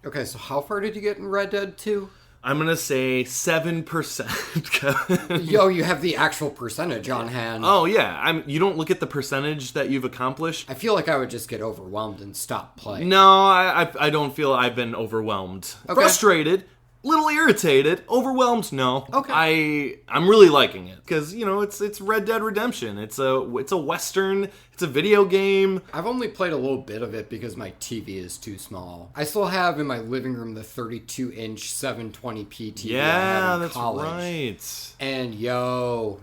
Okay, so how far did you get in Red Dead 2? I'm going to say 7%. Yo, you have the actual percentage on hand. Oh, yeah. You don't look at the percentage that you've accomplished. I feel like I would just get overwhelmed and stop playing. No, I don't feel I've been overwhelmed. Okay. Frustrated. Little irritated, overwhelmed. No, okay. I'm really liking it because it's Red Dead Redemption. It's a Western. It's a video game. I've only played a little bit of it because my TV is too small. I still have in my living room the 32-inch 720p TV. Yeah, that's college. Right. And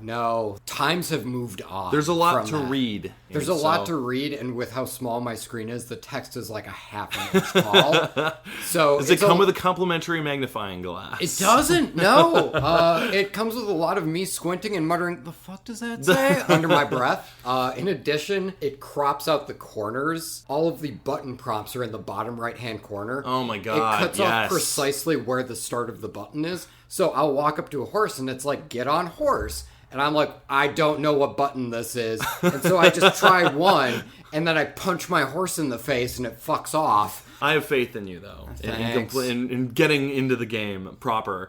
no, times have moved on. There's a lot to read. There's a lot to read, and with how small my screen is, the text is like a half an inch tall. So does it come with a complimentary magnifying glass? It doesn't. No. It comes with a lot of me squinting and muttering, "The fuck does that say?" under my breath. In addition, it crops out the corners. All of the button prompts are in the bottom right-hand corner. Oh my god! It cuts off precisely where the start of the button is. So I'll walk up to a horse, and it's like, "Get on horse." And I'm like, I don't know what button this is. And so I just try one, and then I punch my horse in the face, and it fucks off. I have faith in you, though, in getting into the game proper.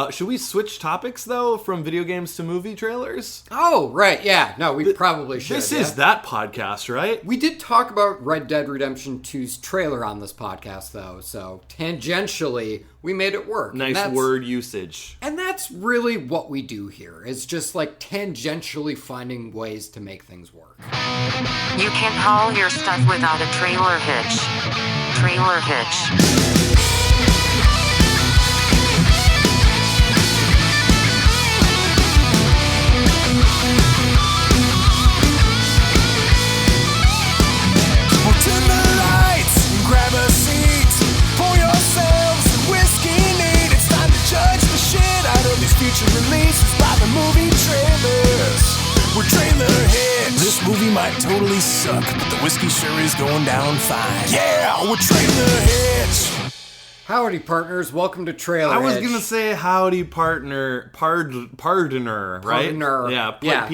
Should we switch topics, though, from video games to movie trailers? Oh, right, yeah. No, we probably should. This is that podcast, right? We did talk about Red Dead Redemption 2's trailer on this podcast, though, so tangentially, we made it work. Nice word usage. And that's really what we do here, is just like tangentially finding ways to make things work. You can't haul your stuff without a trailer hitch. Trailer hitch. Turn the lights, grab a seat, pour yourselves some whiskey neat. It's time to judge the shit out of these future releases by the movie trailers. We're trailer hits. This movie might totally suck, but the whiskey sure is going down fine. Yeah, we're trailer hits. Howdy, partners. Welcome to Trailer I was Hitch. going to say howdy, pardoner, right? Pardoner. Yeah. Yeah.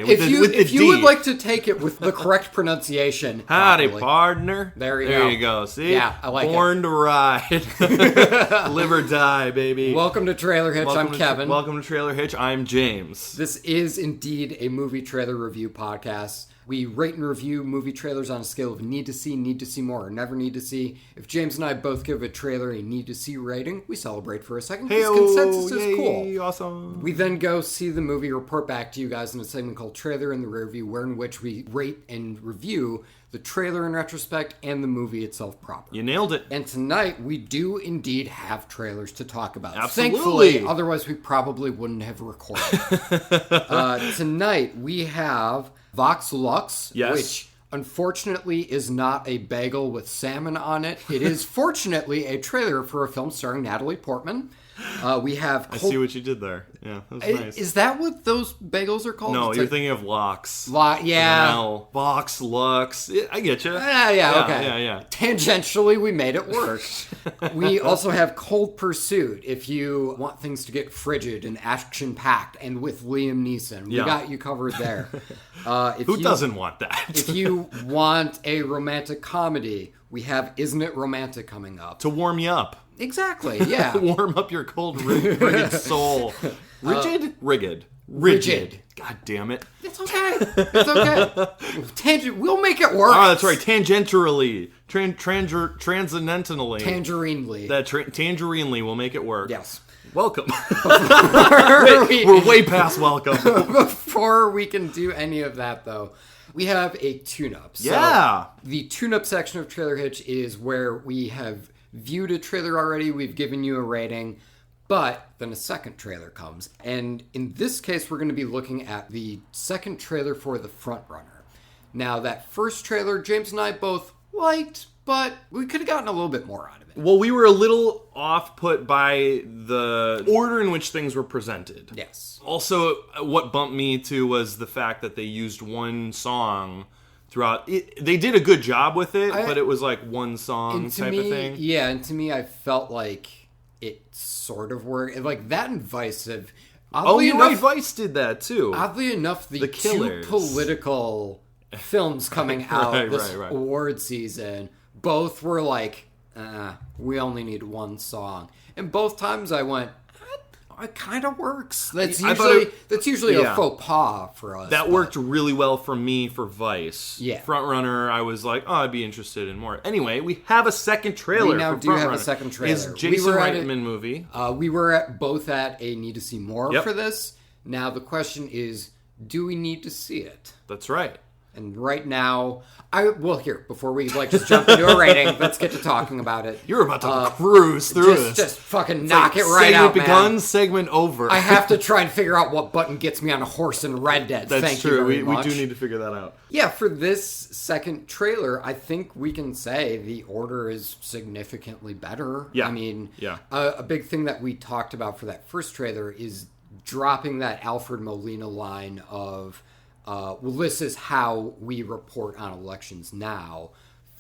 If you would like to take it with the correct pronunciation. Howdy, properly. partner. There you go. go. See? Yeah, I like Born to ride. Live or die, baby. Welcome to Trailer Hitch. I'm Kevin. Welcome to Trailer Hitch. I'm James. This is indeed a movie trailer review podcast. We rate and review movie trailers on a scale of need to see more, or never need to see. If James and I both give a trailer a need to see rating, we celebrate for a second because consensus is cool. Awesome. We then go see the movie, report back to you guys in a segment called Trailer in the Rearview, in which we rate and review the trailer in retrospect and the movie itself proper. You nailed it. And tonight, we do indeed have trailers to talk about. Absolutely. Thankfully, otherwise we probably wouldn't have recorded. Tonight, we have Vox Lux, which unfortunately is not a bagel with salmon on it. It is fortunately a trailer for a film starring Natalie Portman. We have... I see what you did there. Yeah, that was nice. Is that what those bagels are called? No, you're thinking of Lux. Yeah. Vox Lux. I get you. Okay. Yeah. Tangentially, we made it work. We also have Cold Pursuit, if you want things to get frigid and action-packed, and with Liam Neeson. We got you covered there. Who doesn't want that? If you want a romantic comedy, we have Isn't It Romantic coming up. To warm you up. Exactly, yeah. Warm up your cold, rigid soul. Rigid. God damn it. It's okay. We'll make it work. Oh, that's right. Tangentially. Transcendentally. Tangerinely. Tangerinely will make it work. Yes. Welcome. We're way past welcome. Before we can do any of that, though, we have a tune-up. So the tune-up section of Trailer Hitch is where we have viewed a trailer already, we've given you a rating, but then a second trailer comes. And in this case, we're going to be looking at the second trailer for the Frontrunner. Now, that first trailer, James and I both liked, but we could have gotten a little bit more out of it. Well, we were a little off-put by the order in which things were presented. Yes. Also, what bumped me to was the fact that they used one song throughout. They did a good job with it, but it was like one song type of thing. Yeah, and to me, I felt like it sort of worked. Like, that and Vice have... Vice did that too. Oddly enough, the Killers. two political films coming out this award season, both were like we only need one song. And both times I went, it kind of works. That's usually a faux pas for us. That worked really well for me for Vice. Yeah. Frontrunner, I was like, I'd be interested in more. Anyway, we have a second trailer. We now do have a second trailer. It's Jason Reitman movie. We were both at a need to see more for this. Now the question is, do we need to see it? That's right. And right now, here, before we just jump into a rating, let's get to talking about it. You're about to cruise through this. Just fucking knock it right out, man. Segment begun, segment over. I have to try and figure out what button gets me on a horse in Red Dead. That's true. We do need to figure that out. Yeah, for this second trailer, I think we can say the order is significantly better. Yeah. I mean, a big thing that we talked about for that first trailer is dropping that Alfred Molina line of... this is how we report on elections now,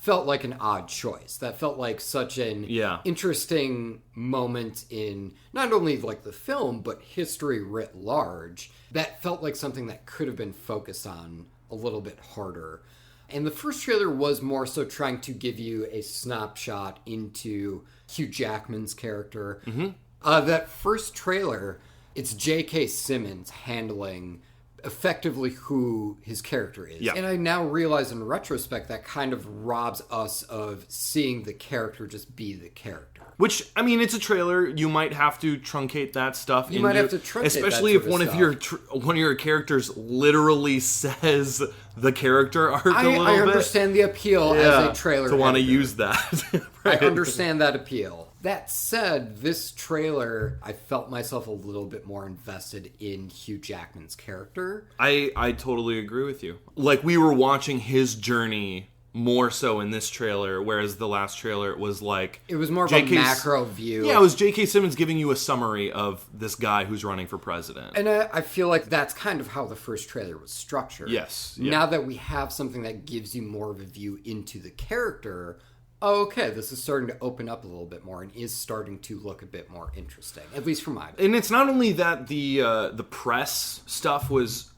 felt like an odd choice. That felt like such an interesting moment in not only the film, but history writ large. That felt like something that could have been focused on a little bit harder. And the first trailer was more so trying to give you a snapshot into Hugh Jackman's character. Mm-hmm. That first trailer, it's J.K. Simmons handling... effectively who his character is. Yeah. And I now realize in retrospect that kind of robs us of seeing the character just be the character. Which, I mean, it's a trailer. You might have to truncate that stuff. You might have to truncate especially if one of your characters literally says the character arc a little bit. I understand the appeal as a trailer to want to use that. Right. I understand that appeal. That said, this trailer, I felt myself a little bit more invested in Hugh Jackman's character. I totally agree with you. We were watching his journey more so in this trailer, whereas the last trailer was it was more of a macro view. Yeah, it was J.K. Simmons giving you a summary of this guy who's running for president. And I feel like that's kind of how the first trailer was structured. Yes. Yeah. Now that we have something that gives you more of a view into the character... okay, this is starting to open up a little bit more and is starting to look a bit more interesting, at least for my opinion. And it's not only that the press stuff was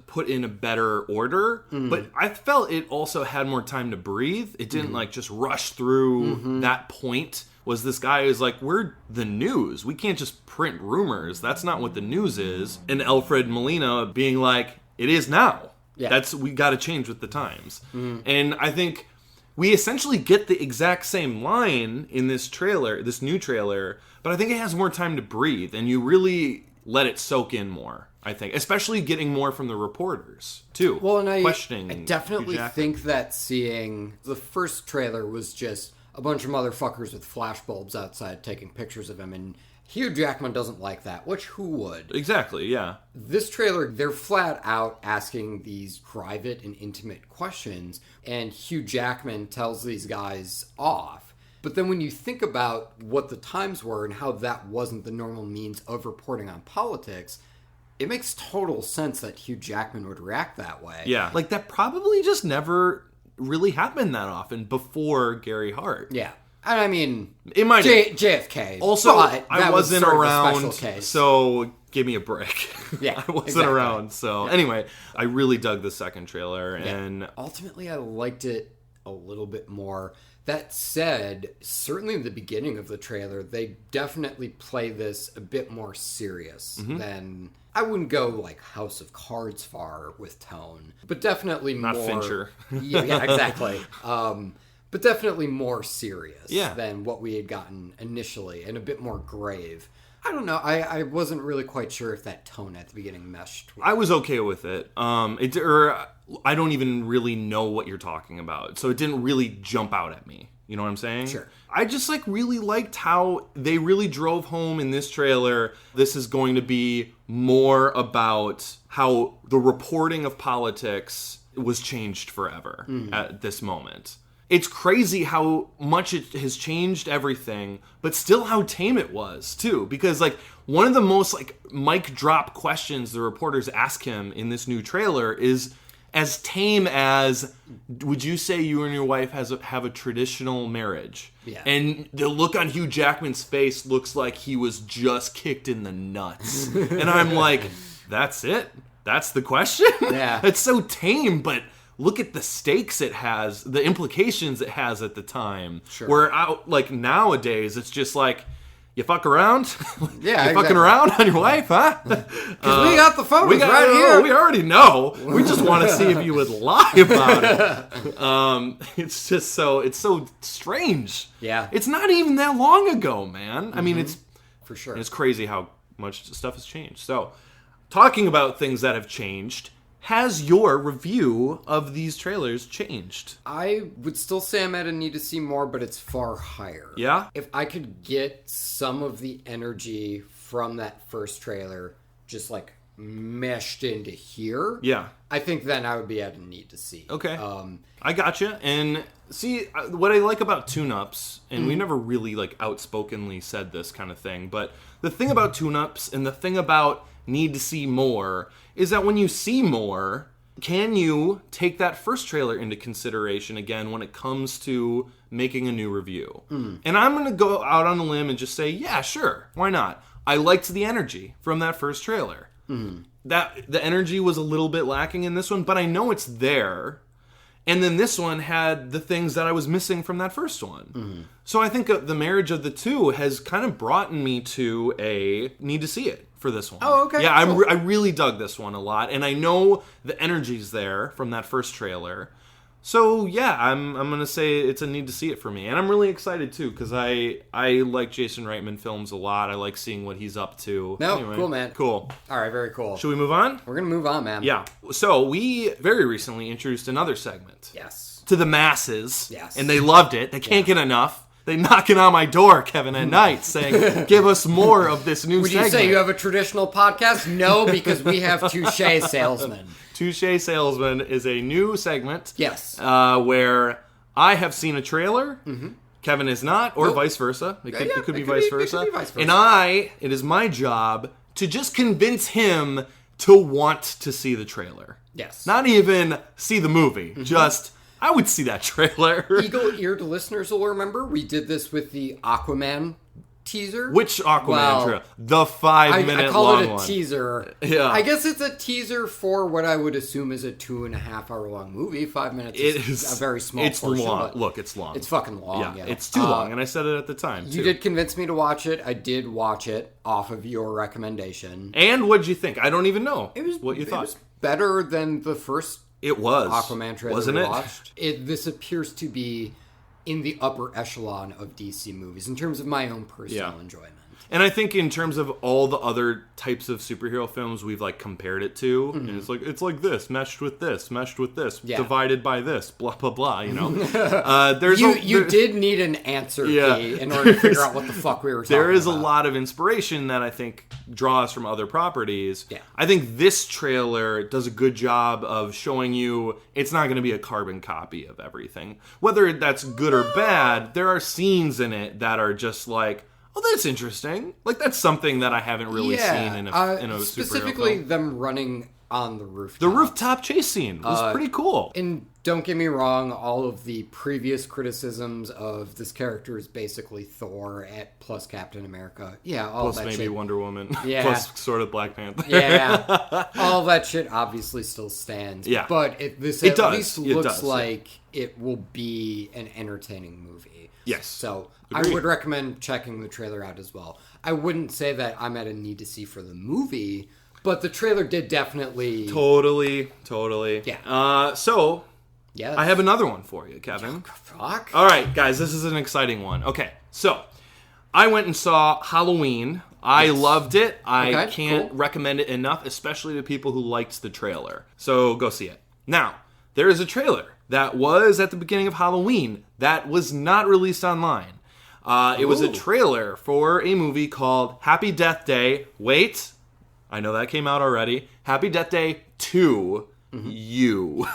put in a better order, but I felt it also had more time to breathe. It didn't just rush through that point. Was this guy is we're the news. We can't just print rumors. That's not what the news is. And Alfred Molina being it is now. Yeah. We got to change with the times. And I think... we essentially get the exact same line in this trailer, this new trailer, but I think it has more time to breathe, and you really let it soak in more, I think. Especially getting more from the reporters, too. Well, and questioning I definitely think that seeing the first trailer was just a bunch of motherfuckers with flashbulbs outside taking pictures of him, and Hugh Jackman doesn't like that, which who would? Exactly, yeah. This trailer, they're flat out asking these private and intimate questions, and Hugh Jackman tells these guys off. But then when you think about what the times were and how that wasn't the normal means of reporting on politics, it makes total sense that Hugh Jackman would react that way. Yeah, that probably just never really happened that often before Gary Hart. Yeah. I mean, it might JFK. Also, I wasn't around, so give me a break. Yeah, I wasn't around. So anyway, I really dug the second trailer, and ultimately, I liked it a little bit more. That said, certainly in the beginning of the trailer, they definitely play this a bit more serious than... I wouldn't go House of Cards far with tone, but definitely not more... Fincher. Yeah, exactly. But definitely more serious than what we had gotten initially, and a bit more grave. I don't know. I wasn't really quite sure if that tone at the beginning meshed. I was okay with it. I don't even really know what you're talking about, so it didn't really jump out at me. You know what I'm saying? Sure. I just really liked how they really drove home in this trailer. This is going to be more about how the reporting of politics was changed forever at this moment. It's crazy how much it has changed everything, but still how tame it was, too. Because, one of the most, mic drop questions the reporters ask him in this new trailer is as tame as, would you say you and your wife have a traditional marriage? Yeah. And the look on Hugh Jackman's face looks like he was just kicked in the nuts. And I'm like, that's it? That's the question? Yeah. It's so tame, but... look at the stakes it has, the implications it has at the time. Sure. Where like nowadays, it's just like, you fuck around? Yeah, you fucking around on your wife, huh? Because we got the photos right here. We already know. We just want to see if you would lie about it. It's just it's so strange. Yeah. It's not even that long ago, man. I mean, it's for sure. It's crazy how much stuff has changed. So, talking about things that have changed, has your review of these trailers changed? I would still say I'm at a need to see more, but it's far higher. Yeah? If I could get some of the energy from that first trailer just like meshed into here, Yeah. I think then I would be at a need to see. Okay. I gotcha. And see, what I like about tune-ups, and we never really like outspokenly said this kind of thing, but the thing about tune-ups and the thing about need to see more is that when you see more, can you take that first trailer into consideration again when it comes to making a new review? And I'm going to go out on a limb and just say, yeah, sure, why not? I liked the energy from that first trailer. That the energy was a little bit lacking in this one, but I know it's there. And then this one had the things that I was missing from that first one. So I think the marriage of the two has kind of brought me to a need to see it for this one. Oh, okay. Yeah, cool. I really dug this one a lot. And I know the energy's there from that first trailer. So yeah, I'm going to say it's a need to see it for me. And I'm really excited too, because I like Jason Reitman films a lot. I like seeing what he's up to. No, Anyway, cool, man. Cool. All right, very cool. Should we move on? We're going to move on, man. Yeah. So we very recently introduced another segment. Yes. To the masses. Yes. And they loved it. They can't get enough. They knocking on my door, Kevin, at night, saying, give us more of this new Would segment. you say you have a traditional podcast? No, because we have Touche Salesman. Touche Salesman is a new segment. Yes. Where I have seen a trailer. Kevin is not, or vice versa. It could be vice versa. And it is my job to just convince him to want to see the trailer. Yes. Not even see the movie. Just, I would see that trailer. Eagle-eared listeners will remember we did this with the Aquaman teaser. Which Aquaman trailer? The 5-minute I call long it a one. teaser. Yeah. I guess it's a teaser for what I would assume is a 2.5 hour long movie. 5 minutes is a very small It's portion. long. Look, it's long. It's fucking long. Yeah, It's too long, and I said it at the time, too. You did convince me to watch it. I did watch it off of your recommendation. And what'd you think? I don't even know what you thought. It was better than the first It was. Aquaman trailer Wasn't we it? watched. This appears to be in the upper echelon of DC movies in terms of my own personal enjoyment. And I think in terms of all the other types of superhero films we've like compared it to, and it's like this, meshed with this, divided by this, blah blah blah. You know, you did need an answer key in order to figure out what the fuck we were talking about. There is a lot of inspiration that I think draws from other properties. Yeah. I think this trailer does a good job of showing you it's not going to be a carbon copy of everything. Whether that's good or bad, there are scenes in it that are just like, oh, that's interesting. Like, that's something that I haven't really seen in a superhero specifically film. them running on the rooftop. The rooftop chase scene was pretty cool. And don't get me wrong, all of the previous criticisms of this character is basically Thor plus Captain America. Yeah, all plus that maybe shit. Wonder Woman. Yeah. Plus sort of Black Panther. Yeah. All that shit obviously still stands. Yeah. But this It at does. least It looks does, like it will be an entertaining movie. Yes. So Agreed. I would recommend checking the trailer out as well. I wouldn't say that I'm at a need to see for the movie, but the trailer did definitely... Totally. Yeah. So, Yes. I have another one for you, Kevin. Fuck. All right, guys, this is an exciting one. Okay, so I went and saw Halloween. I loved it. I can't recommend it enough, especially to people who liked the trailer. So go see it. Now, there is a trailer that was at the beginning of Halloween that was not released online. It was a trailer for a movie called Happy Death Day. Wait, I know that came out already. Happy Death Day 2, U.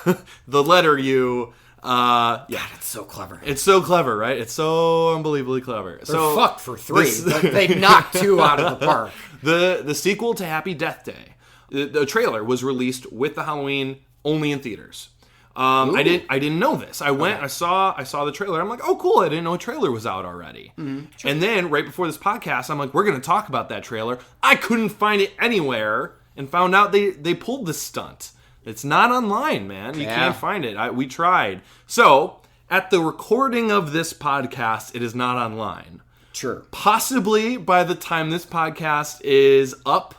The letter U. God, it's so clever. It's so clever, right? It's so unbelievably clever. They're fucked for 3. But they knocked 2 out of the park. The sequel to Happy Death Day. The trailer was released with the Halloween only in theaters. I didn't know this. I went, I saw the trailer. I'm like, oh cool, I didn't know a trailer was out already. And then right before this podcast, I'm like, we're going to talk about that trailer. I couldn't find it anywhere and found out they pulled this stunt. It's not online, man. You can't find it. We tried. So, at the recording of this podcast, it is not online. Sure. Possibly by the time this podcast is up,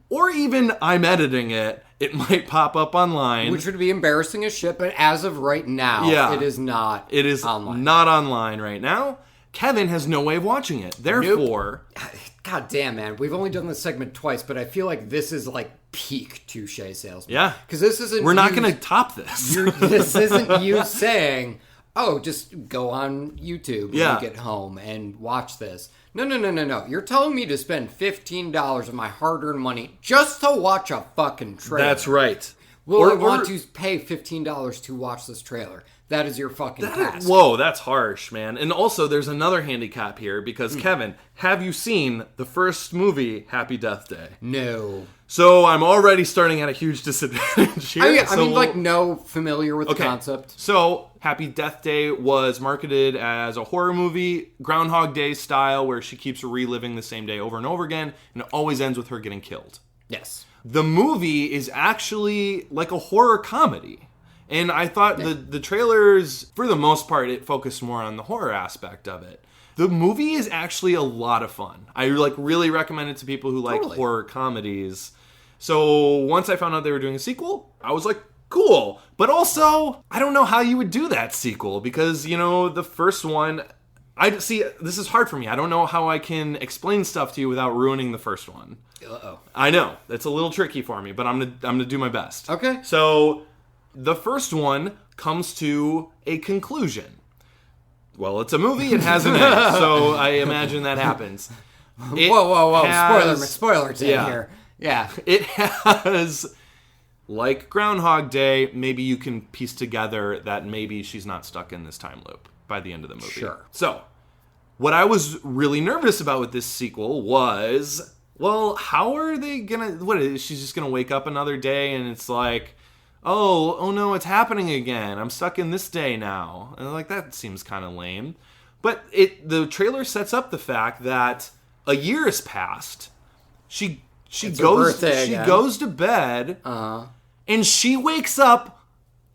or even I'm editing it, it might pop up online. Which would be embarrassing as shit, but as of right now, it is not It is online. not online right now. Kevin has no way of watching it. Therefore... Nope. God damn, man. We've only done this segment twice, but I feel like this is like peak Touche Salesman. Yeah. Because this isn't... We're not going to top this. This isn't you saying, oh, just go on YouTube when you get home and watch this. No. You're telling me to spend $15 of my hard-earned money just to watch a fucking trailer. That's right. Will I want to pay $15 to watch this trailer? That is your fucking task. Whoa, that's harsh, man. And also, there's another handicap here because, Kevin, have you seen the first movie, Happy Death Day? No. So I'm already starting at a huge disadvantage here. Familiar with the concept. So Happy Death Day was marketed as a horror movie, Groundhog Day style, where she keeps reliving the same day over and over again, and it always ends with her getting killed. Yes. The movie is actually like a horror comedy. And I thought the trailers, for the most part, it focused more on the horror aspect of it. The movie is actually a lot of fun. I really recommend it to people who like horror comedies. So once I found out they were doing a sequel, I was like, cool. But also, I don't know how you would do that sequel because, the first one, this is hard for me. I don't know how I can explain stuff to you without ruining the first one. Uh-oh. I know. It's a little tricky for me, but I'm gonna do my best. Okay. So the first one comes to a conclusion. Well, it's a movie. It has an end. So I imagine that happens. Whoa. Spoiler here. Yeah. It has, like Groundhog Day, maybe you can piece together that maybe she's not stuck in this time loop by the end of the movie. Sure. So, what I was really nervous about with this sequel was, well, how are they gonna, she's just gonna wake up another day and it's like, oh no, it's happening again. I'm stuck in this day now. And like, that seems kind of lame. But the trailer sets up the fact that a year has passed. She goes to bed, and she wakes up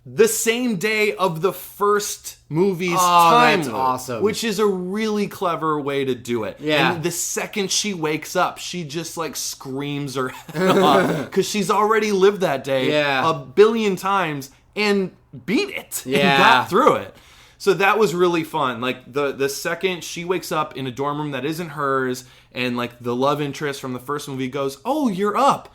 the same day of the first movie's time that's loop, awesome. which is a really clever way to do it. Yeah. And the second she wakes up, she just like screams her head off because she's already lived that day a billion times and beat it and got through it. So that was really fun. Like the second she wakes up in a dorm room that isn't hers, and like the love interest from the first movie goes, "Oh, you're up."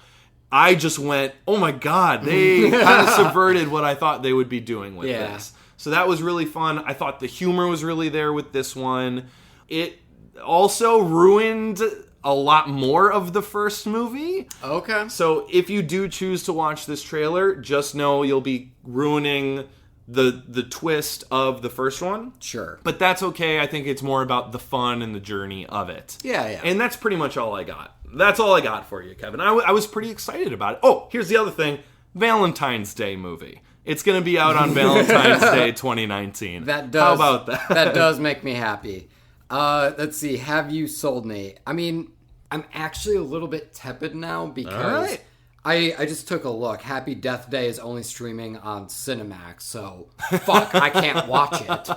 I just went, "Oh my god!" They kind of subverted what I thought they would be doing with this. So that was really fun. I thought the humor was really there with this one. It also ruined a lot more of the first movie. Okay. So if you do choose to watch this trailer, just know you'll be ruining the twist of the first one. Sure. But that's okay. I think it's more about the fun and the journey of it. Yeah. And that's pretty much all I got. That's all I got for you, Kevin. I was pretty excited about it. Oh, here's the other thing. Valentine's Day movie. It's going to be out on Valentine's Day 2019. How about that? That does make me happy. Let's see. Have you sold me? I mean, I'm actually a little bit tepid now because I just took a look. Happy Death Day is only streaming on Cinemax, so fuck, I can't watch it.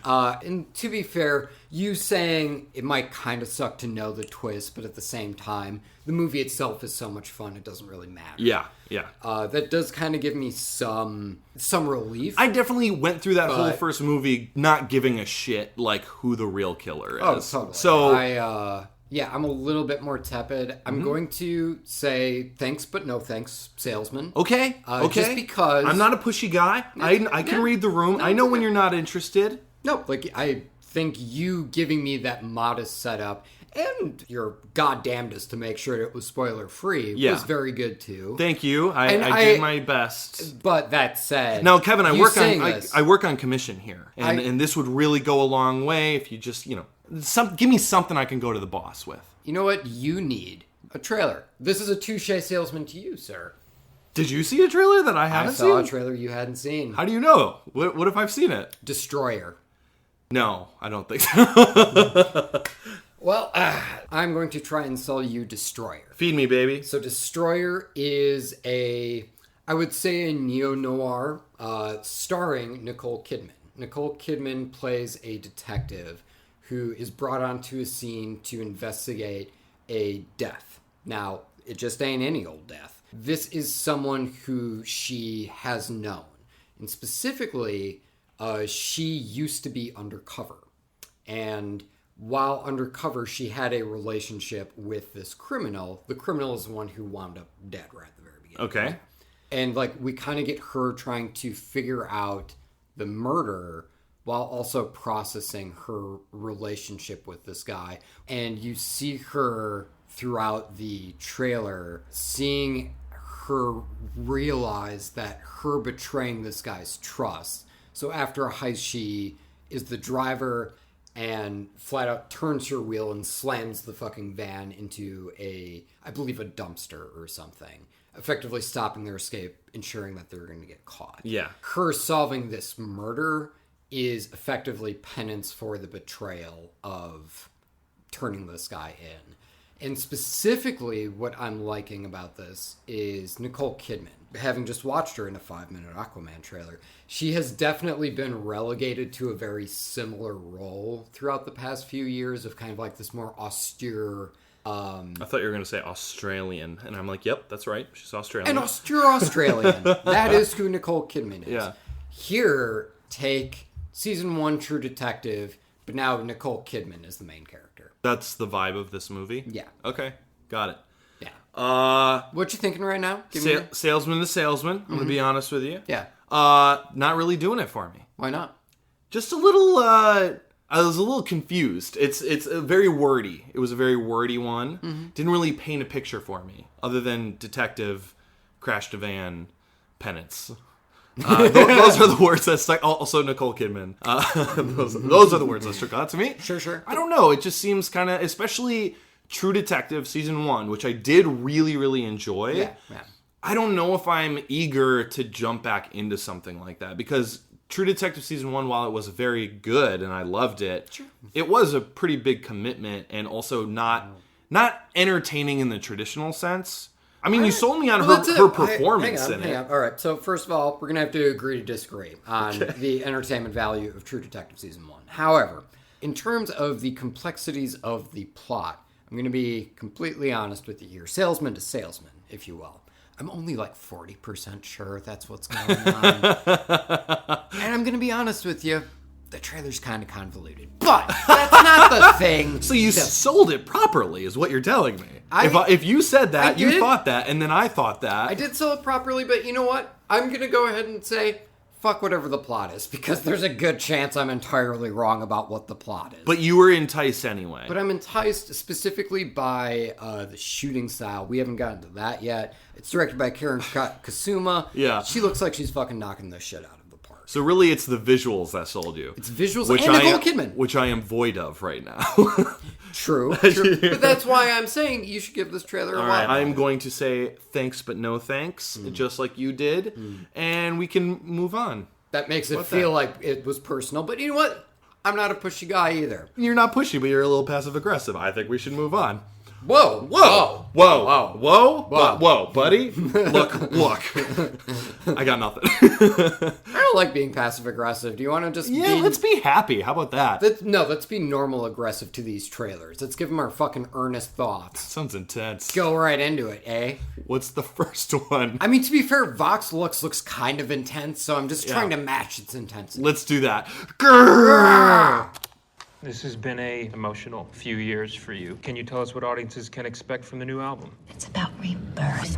And to be fair, you saying it might kind of suck to know the twist, but at the same time, the movie itself is so much fun, it doesn't really matter. Yeah. That does kind of give me some relief. I definitely went through that whole first movie not giving a shit like who the real killer is. Oh, totally. So I'm a little bit more tepid. I'm going to say thanks, but no thanks, salesman. Okay. Just because I'm not a pushy guy. I can read the room. I know when you're not interested. No, like I think you giving me that modest setup and your goddamnedest to make sure it was spoiler free was very good too. Thank you. I did my best. But that said, now Kevin, I work on commission here, and this would really go a long way if you just give me something I can go to the boss with. You know what? You need a trailer. This is a Touche Salesman to you, sir. Did you see a trailer that I haven't seen? I saw a trailer you hadn't seen. How do you know? What if I've seen it? Destroyer. No, I don't think so. Well, I'm going to try and sell you Destroyer. Feed me, baby. So Destroyer is I would say a neo-noir starring Nicole Kidman. Nicole Kidman plays a detective who is brought onto a scene to investigate a death. Now, it just ain't any old death. This is someone who she has known. And specifically, she used to be undercover. And while undercover, she had a relationship with this criminal. The criminal is the one who wound up dead right at the very beginning. Okay. Right? And like we kind of get her trying to figure out the murder while also processing her relationship with this guy. And you see her throughout the trailer, seeing her realize that her betraying this guy's trust. So after a heist, she is the driver and flat out turns her wheel and slams the fucking van into I believe a dumpster or something, effectively stopping their escape, ensuring that they're going to get caught. Yeah. Her solving this murder is effectively penance for the betrayal of turning this guy in. And specifically, what I'm liking about this is Nicole Kidman. Having just watched her in a 5-minute Aquaman trailer, she has definitely been relegated to a very similar role throughout the past few years of kind of like this more austere... I thought you were going to say Australian, and I'm like, yep, that's right. She's Australian. An austere Australian. That is who Nicole Kidman is. Yeah. Here, take season 1 True Detective, but now Nicole Kidman is the main character. That's the vibe of this movie? Yeah. Okay, got it. Yeah. What you thinking right now? Salesman to salesman, I'm going to be honest with you. Yeah. Not really doing it for me. Why not? Just a little, I was a little confused. It's a very wordy. It was a very wordy one. Mm-hmm. Didn't really paint a picture for me, other than detective, crashed a van, penance. Those are the words that stuck. Also, Nicole Kidman. Those are the words that stuck out to me. Sure. I don't know. It just seems kind of, especially True Detective season 1, which I did really, really enjoy. Yeah. I don't know if I'm eager to jump back into something like that, because True Detective season 1, while it was very good and I loved it, sure, it was a pretty big commitment and also not entertaining in the traditional sense. I mean, you sold me on her performance in it. Hang on. All right, so first of all, we're going to have to agree to disagree on the entertainment value of True Detective Season 1. However, in terms of the complexities of the plot, I'm going to be completely honest with you here. Salesman to salesman, if you will. I'm only like 40% sure that's what's going on. And I'm going to be honest with you. The trailer's kind of convoluted. But that's not the thing. So you sold it properly, is what you're telling me. If you said that, you thought that, and then I thought that. I did sell it properly, but you know what? I'm going to go ahead and say, fuck whatever the plot is, because there's a good chance I'm entirely wrong about what the plot is. But you were enticed anyway. But I'm enticed specifically by the shooting style. We haven't gotten to that yet. It's directed by Karen Kasuma. Yeah. She looks like she's fucking knocking the shit out of the park. So really, it's the visuals that sold you. It's visuals and Nicole Kidman. Which I am void of right now. True. But that's why I'm saying you should give this trailer a watch. I'm going to say thanks but no thanks, just like you did, and we can move on. That makes it feel like it was personal, but you know what? I'm not a pushy guy either. You're not pushy, but you're a little passive-aggressive. I think we should move on. Whoa, buddy. Look. I got nothing. I don't like being passive-aggressive. Do you want to just let's be happy. How about that? Let's be normal aggressive to these trailers. Let's give them our fucking earnest thoughts. Sounds intense. Go right into it, eh? What's the first one? I mean, to be fair, Vox Lux looks kind of intense, so I'm just trying to match its intensity. Let's do that. Grrr! This has been an emotional few years for you. Can you tell us what audiences can expect from the new album? It's about rebirth.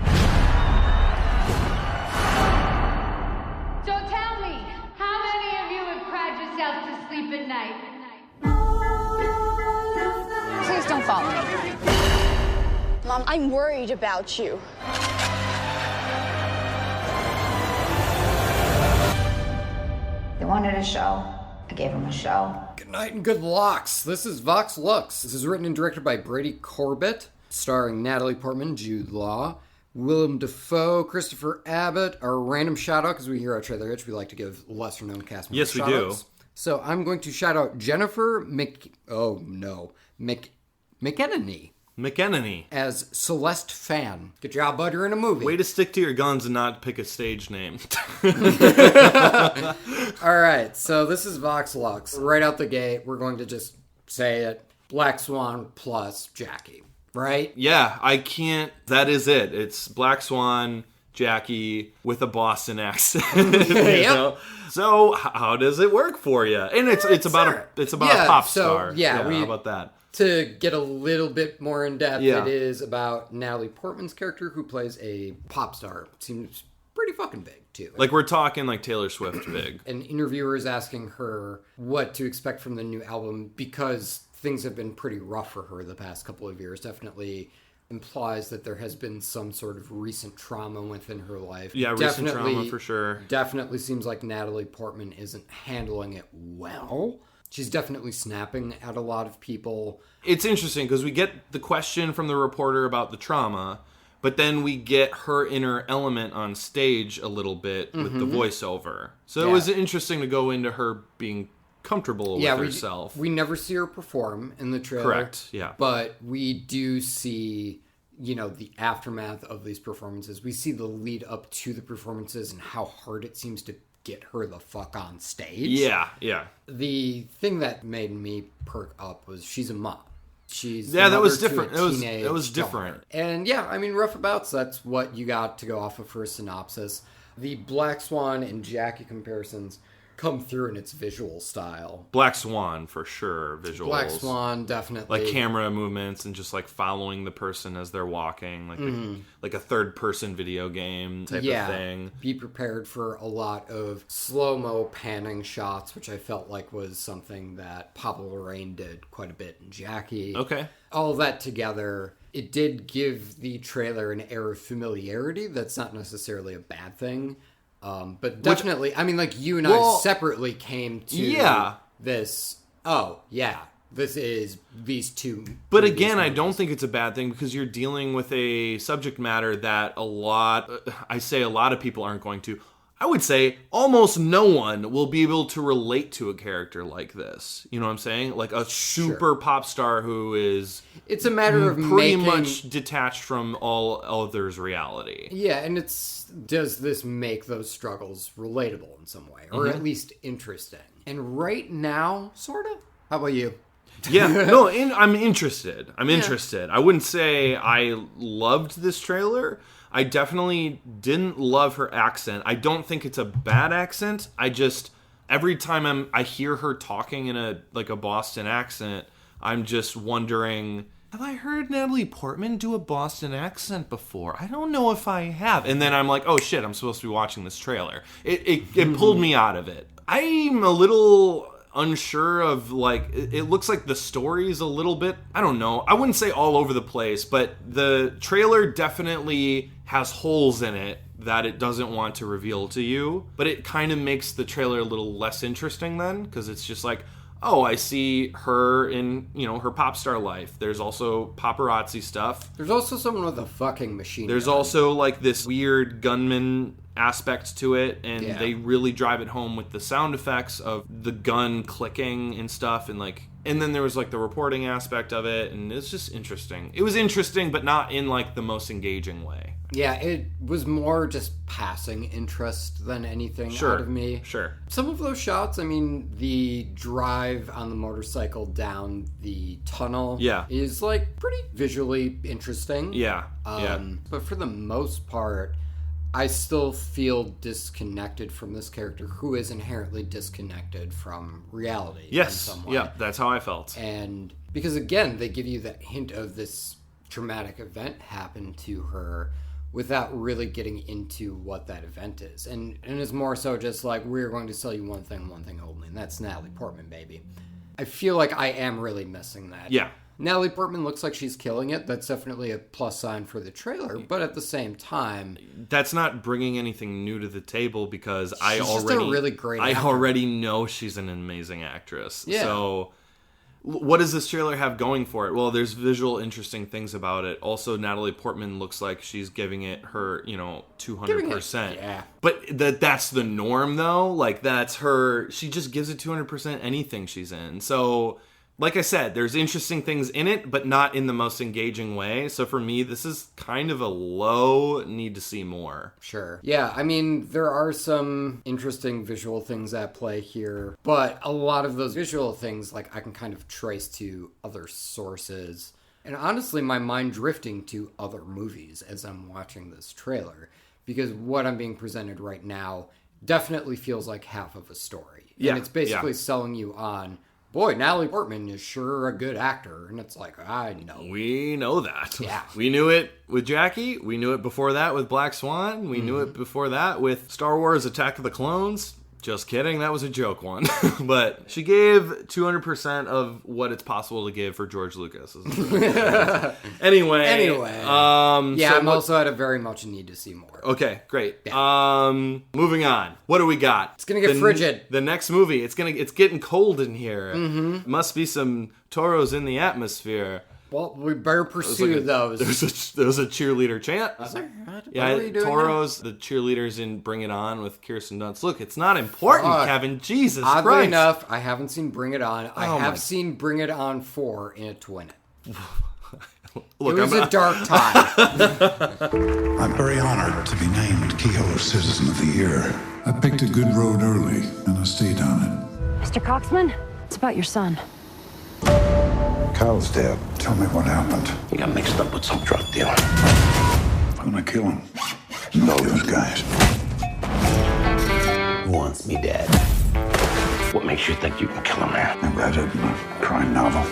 So tell me, how many of you have cried yourself to sleep at night? Please don't follow me. Mom, I'm worried about you. They wanted a show. I gave them a show. Good night and good locks. This is Vox Lux. This is written and directed by Brady Corbett, starring Natalie Portman, Jude Law, Willem Dafoe, Christopher Abbott. Our random shout out, because we hear our trailer hitch, we like to give lesser known cast members shout outs. Yes, we do. So I'm going to shout out Jennifer McEnany. McEnany. As Celeste Fan. Good job, bud. You're in a movie. Way to stick to your guns and not pick a stage name. All right, so this is Vox Lux. Right out the gate, we're going to just say it. Black Swan plus Jackie, right? Yeah, I can't. That is it. It's Black Swan, Jackie with a Boston accent. You know? So how does it work for you? And it's about a pop star. How about that? To get a little bit more in depth, it is about Natalie Portman's character who plays a pop star. Seems pretty fucking big too. Like we're talking like Taylor Swift big. An interviewer is asking her what to expect from the new album because things have been pretty rough for her the past couple of years. Definitely implies that there has been some sort of recent trauma within her life. Yeah, recent trauma for sure. Definitely seems like Natalie Portman isn't handling it well. She's definitely snapping at a lot of people. It's interesting because we get the question from the reporter about the trauma, but then we get her inner element on stage a little bit with the voiceover. So it was interesting to go into her being comfortable with herself. We never see her perform in the trailer. Correct, yeah. But we do see, the aftermath of these performances. We see the lead up to the performances and how hard it seems to get her the fuck on stage. Yeah. The thing that made me perk up was she's a mom. She's that was different. It was different. And roughabouts, that's what you got to go off of for a synopsis. The Black Swan and Jackie comparisons come through in its visual style. Black Swan, for sure, visuals. Black Swan, definitely. Like camera movements and just like following the person as they're walking. Like a third-person video game type of thing. Be prepared for a lot of slow-mo panning shots, which I felt like was something that Pablo Larraín did quite a bit in Jackie. Okay. All that together, it did give the trailer an air of familiarity. That's not necessarily a bad thing. But definitely, you and I separately came to this. Oh, yeah, this is these two. But again, I don't think it's a bad thing because you're dealing with a subject matter that a lot of people aren't going to. I would say almost no one will be able to relate to a character like this. You know what I'm saying? Like a super pop star who is... It's a matter of pretty much detached from all others' reality. Yeah, and does this make those struggles relatable in some way? Or at least interesting? And right now, sort of. How about you? Yeah, no, I'm interested. Interested. I wouldn't say I loved this trailer. I definitely didn't love her accent. I don't think it's a bad accent. I just, every time I hear her talking in a Boston accent, I'm just wondering, have I heard Natalie Portman do a Boston accent before? I don't know if I have. And then I'm like, oh shit, I'm supposed to be watching this trailer. It pulled me out of it. I'm a little unsure of, it looks like the story's a little bit, I don't know, I wouldn't say all over the place, but the trailer definitely has holes in it that it doesn't want to reveal to you, but it kind of makes the trailer a little less interesting then, because it's just like, oh, I see her in, her pop star life. There's also paparazzi stuff. There's also someone with a fucking machine There's gun. also this weird gunman aspect to it, and they really drive it home with the sound effects of the gun clicking and stuff, and then there was the reporting aspect of it, and it's just interesting. It was interesting, but not in the most engaging way. Yeah, it was more just passing interest than anything out of me. Sure. Some of those shots, the drive on the motorcycle down the tunnel is pretty visually interesting. Yeah. But for the most part, I still feel disconnected from this character who is inherently disconnected from reality. Yes. In some way. Yeah, that's how I felt. And because again, they give you that hint of this traumatic event happened to her without really getting into what that event is. And it's more so just we're going to sell you one thing only, and that's Natalie Portman, baby. I feel like I am really missing that. Yeah. Natalie Portman looks like she's killing it. That's definitely a plus sign for the trailer. But at the same time, that's not bringing anything new to the table because she's just a really great actor. I already know she's an amazing actress. Yeah. So what does this trailer have going for it? Well, there's visual interesting things about it. Also, Natalie Portman looks like she's giving it her, 200%. Yeah. But that's the norm, though. That's her. She just gives it 200% anything she's in. So like I said, there's interesting things in it, but not in the most engaging way. So for me, this is kind of a low need to see more. Sure. Yeah, I mean, there are some interesting visual things at play here, but a lot of those visual things, like, I can kind of trace to other sources. And honestly, my mind drifting to other movies as I'm watching this trailer, because what I'm being presented right now definitely feels like half of a story. Yeah, and it's basically selling you on, boy, Natalie Portman is sure a good actor. And it's like, I know. We know that. Yeah. We knew it with Jackie. We knew it before that with Black Swan. We knew it before that with Star Wars Attack of the Clones. Just kidding. That was a joke one. But she gave 200% of what it's possible to give for George Lucas. Anyway. Yeah, I'm also at a very much need to see more. Okay, great. Yeah. Moving on. What do we got? It's gonna get frigid. The next movie. It's getting cold in here. Mm-hmm. Must be some toros in the atmosphere. Well, we better pursue those. There was a cheerleader chant. Yeah, Toros, the cheerleaders in Bring It On with Kirsten Dunst. Look, it's not important, Kevin. Jesus Christ. Oddly enough, I haven't seen Bring It On. I have seen Bring It On 4 in a twin. Look, it was a dark time. I'm very honored to be named Kehoe Citizen of the Year. I picked a good road early, and I stayed on it. Mr. Coxman, it's about your son. Kyle's dead. Tell me what happened. He got mixed up with some drug dealer. I'm gonna kill him. Know those guys. Who wants me dead? What makes you think you can kill a man? I read it in a crime novel.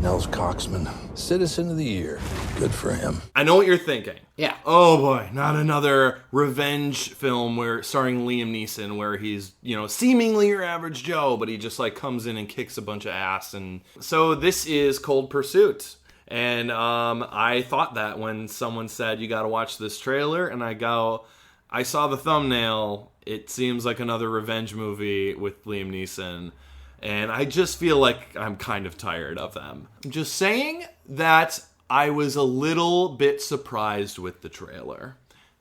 Nels Coxman, Citizen of the Year. Good for him. I know what you're thinking. Yeah. Oh boy, not another revenge film starring Liam Neeson where he's, seemingly your average Joe, but he just like comes in and kicks a bunch of ass. And so this is Cold Pursuit. And I thought that when someone said you got to watch this trailer, and I saw the thumbnail. It seems like another revenge movie with Liam Neeson. And I just feel like I'm kind of tired of them. I'm just saying that I was a little bit surprised with the trailer.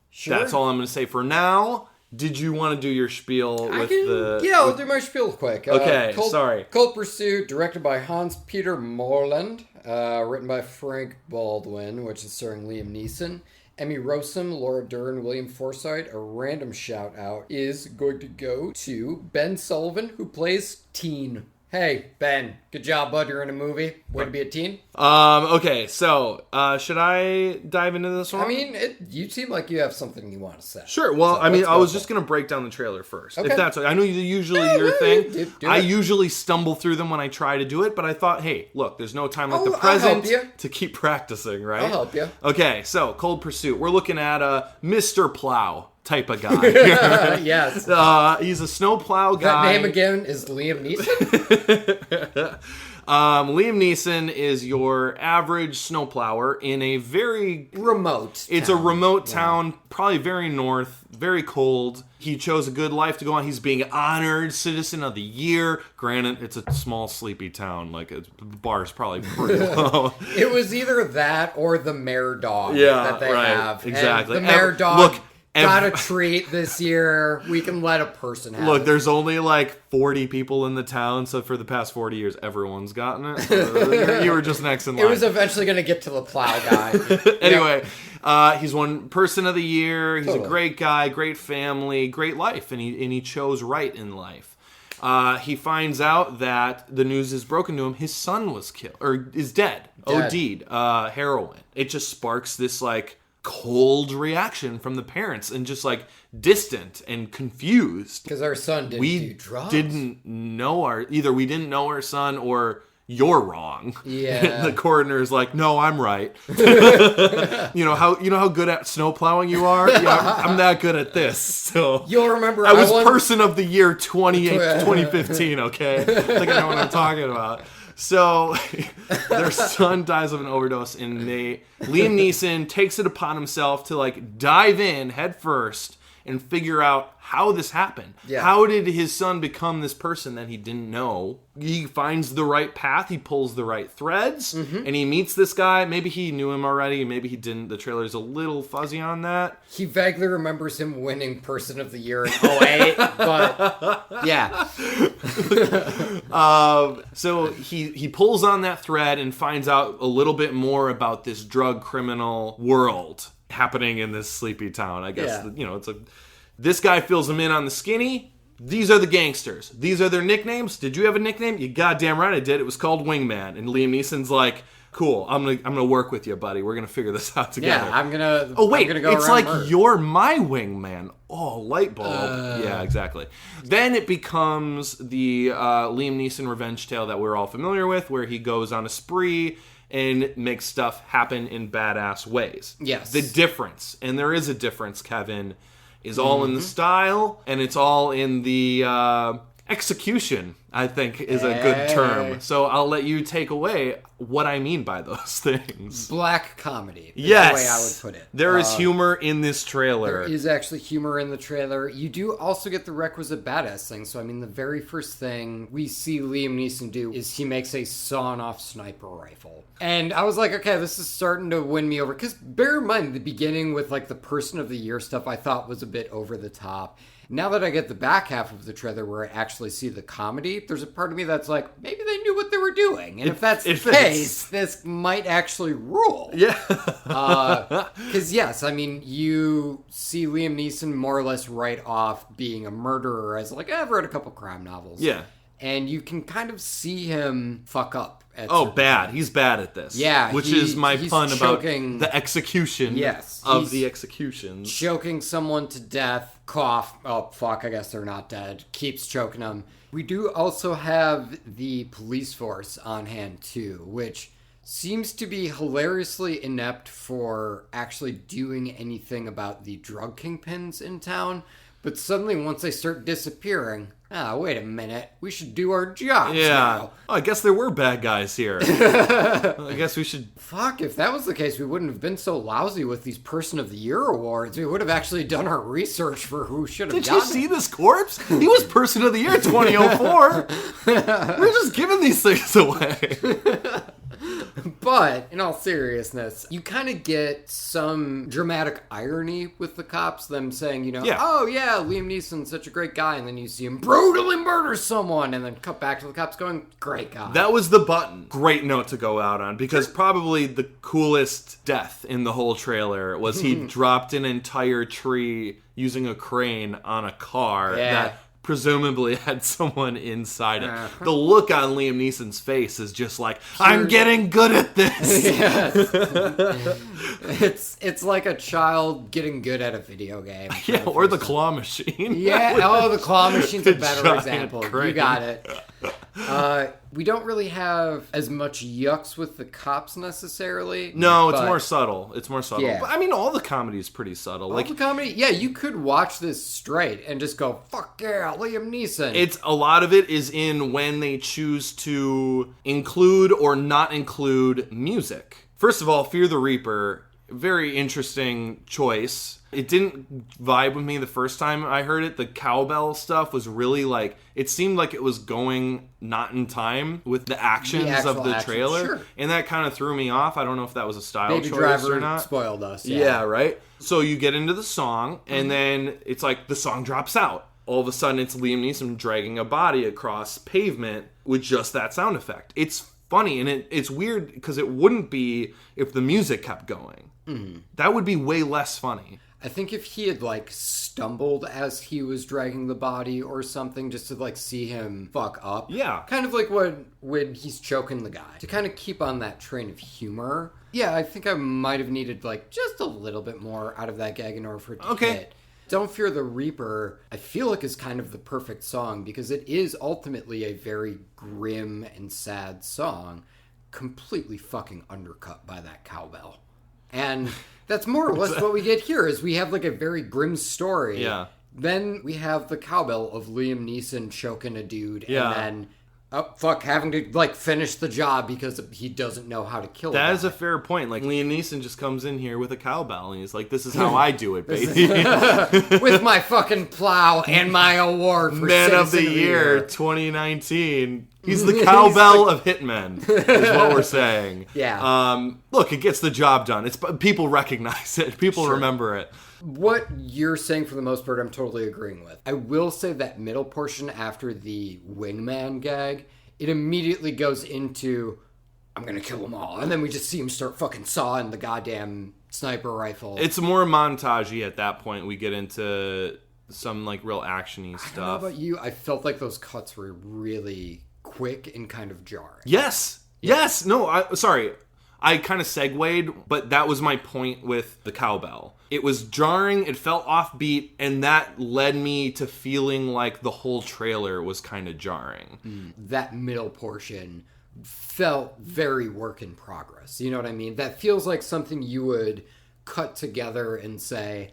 Sure. That's all I'm going to say for now. Did you want to do your spiel Yeah, I'll do my spiel quick. Okay, sorry. Cold Pursuit, directed by Hans-Peter Moreland, written by Frank Baldwin, which is starring Liam Neeson. Emmy Rossum, Laura Dern, William Forsythe. A random shout out is going to go to Ben Sullivan, who plays Teen. Hey, Ben, good job, bud. You're in a movie. Way to be a teen. Okay, so should I dive into this one? I mean, you seem like you have something you want to say. Sure. Well, so I was just going to break down the trailer first. Okay. If that's I know usually your thing. I usually stumble through them when I try to do it, but I thought, hey, look, there's no time like the present to keep practicing, right? I'll help you. Okay, so Cold Pursuit. We're looking at a Mr. Plow type of guy. Yes. He's a snowplow guy. That name again is Liam Neeson? Liam Neeson is your average snowplower in a very remote It's a remote town, probably very north, very cold. He chose a good life to go on. He's being honored Citizen of the Year. Granted, it's a small, sleepy town. Like, the bar's probably pretty low. It was either that or the Mare Dog that they have. Exactly. And the Mare Dog got a treat this year. We can let a person have it. Look, there's only like 40 people in the town, so for the past 40 years, everyone's gotten it. So you were just next in line. It was eventually going to get to the plow guy. Anyway, he's won Person of the Year. He's a great guy, great family, great life, and he chose right in life. He finds out that the news is broken to him. His son was killed, or is dead. OD'd, heroin. It just sparks this like cold reaction from the parents and just like distant and confused because our son didn't do drugs. We didn't know our son, or you're wrong. Yeah. The coroner's like, no, I'm right. you know how good at snow plowing you are? Yeah, I'm that good at this. So you'll remember I was Person of the Year 2015, okay? I think I know what I'm talking about. So their son dies of an overdose, and Liam Neeson takes it upon himself to like dive in head first and figure out how this happened. Yeah. How did his son become this person that he didn't know? He finds the right path, he pulls the right threads, and he meets this guy. Maybe he knew him already, maybe he didn't. The trailer's a little fuzzy on that. He vaguely remembers him winning Person of the Year in 08, but yeah. So he pulls on that thread and finds out a little bit more about this drug criminal world happening in this sleepy town. I guess, it's this guy fills him in on the skinny. These are the gangsters. These are their nicknames. Did you have a nickname? You goddamn right I did. It was called Wingman. And Liam Neeson's like, cool, I'm gonna work with you, buddy. We're gonna figure this out together. Yeah, I'm gonna go it's around like Murr. You're my wingman. Oh, light bulb. Yeah, exactly. Then it becomes the Liam Neeson revenge tale that we're all familiar with, where he goes on a spree and makes stuff happen in badass ways. Yes. The difference, and there is a difference, Kevin, is all in the style, and it's all in the execution, I think, is a good term. So I'll let you take away what I mean by those things. Black comedy is yes, the way I would put it. There is humor in this trailer. There is actually humor in the trailer. You do also get the requisite badass thing. So, I mean, the very first thing we see Liam Neeson do is he makes a sawn-off sniper rifle. And I was like, okay, this is starting to win me over. Because bear in mind, the beginning with, like, the Person of the Year stuff I thought was a bit over the top. Now that I get the back half of the trailer where I actually see the comedy, there's a part of me that's like, maybe they knew what they were doing. And if that's the case, this might actually rule. Yeah. Because, yes, I mean, you see Liam Neeson more or less write off being a murderer as like, I've read a couple crime novels. Yeah. And you can kind of see him fuck up. Bad. He's bad at this. Yeah. Which is my pun about the execution of the executions. Choking someone to death, cough, oh fuck, I guess they're not dead, keeps choking them. We do also have the police force on hand too, which seems to be hilariously inept for actually doing anything about the drug kingpins in town. But suddenly, once they start disappearing, wait a minute, we should do our jobs now. Oh, I guess there were bad guys here. I guess we should... Fuck, if that was the case, we wouldn't have been so lousy with these Person of the Year awards. We would have actually done our research for who should have gotten Did you see this corpse? He was Person of the Year 2004. We're just giving these things away. But, in all seriousness, you kind of get some dramatic irony with the cops, them saying, oh yeah, Liam Neeson's such a great guy, and then you see him brutally murder someone, and then cut back to the cops going, great guy. That was the button. Great note to go out on, because probably the coolest death in the whole trailer was he dropped an entire tree using a crane on a car that presumably had someone inside it. The look on Liam Neeson's face is just like, I'm getting good at this. It's like a child getting good at a video game. Yeah, or the claw machine. Yeah, the claw machine's a better example. Crane. You got it. We don't really have as much yucks with the cops necessarily. No, it's more subtle. Yeah. But I mean, all the comedy is pretty subtle. All the comedy, you could watch this straight and just go, fuck yeah, Liam Neeson. A lot of it is in when they choose to include or not include music. First of all, Fear the Reaper, very interesting choice. It didn't vibe with me the first time I heard it. The cowbell stuff was really like, it seemed like it was going not in time with the actions of the trailer. Sure. And that kind of threw me off. I don't know if that was a style Baby choice Driver or not. Spoiled us. Yeah, right? So you get into the song, and then it's like the song drops out. All of a sudden, it's Liam Neeson dragging a body across pavement with just that sound effect. It's funny, and it's weird because it wouldn't be if the music kept going. Mm-hmm. That would be way less funny. I think if he had, stumbled as he was dragging the body or something, just to, see him fuck up. Yeah. Kind of like when he's choking the guy. To kind of keep on that train of humor. Yeah, I think I might have needed, just a little bit more out of that gag in order for it to hit. Don't Fear the Reaper, I feel like is kind of the perfect song because it is ultimately a very grim and sad song, completely fucking undercut by that cowbell. And that's more or less what we get here, is we have a very grim story. Yeah. Then we have the cowbell of Liam Neeson choking a dude, and then oh, fuck, having to, like, finish the job because he doesn't know how to kill That guy. is a fair point. Like, Liam Neeson just comes in here with a cowbell, and he's like, this is how I do it, baby. With my fucking plow and my award for Man of the Year 2019. He's the cowbell of hitmen, is what we're saying. Yeah. Look, it gets the job done. People recognize it. People remember it. What you're saying, for the most part, I'm totally agreeing with. I will say that middle portion after the wingman gag, it immediately goes into, I'm gonna kill them all. And then we just see him start fucking sawing the goddamn sniper rifle. It's more montagey at that point. We get into some, like, real action-y stuff. I don't know about you. I felt like those cuts were really quick and kind of jarring. Yes! Yeah. Yes! No, sorry. I kind of segued, but that was my point with the cowbell. It was jarring, it felt offbeat, and that led me to feeling like the whole trailer was kind of jarring. That middle portion felt very work in progress. You know what I mean? That feels like something you would cut together and say,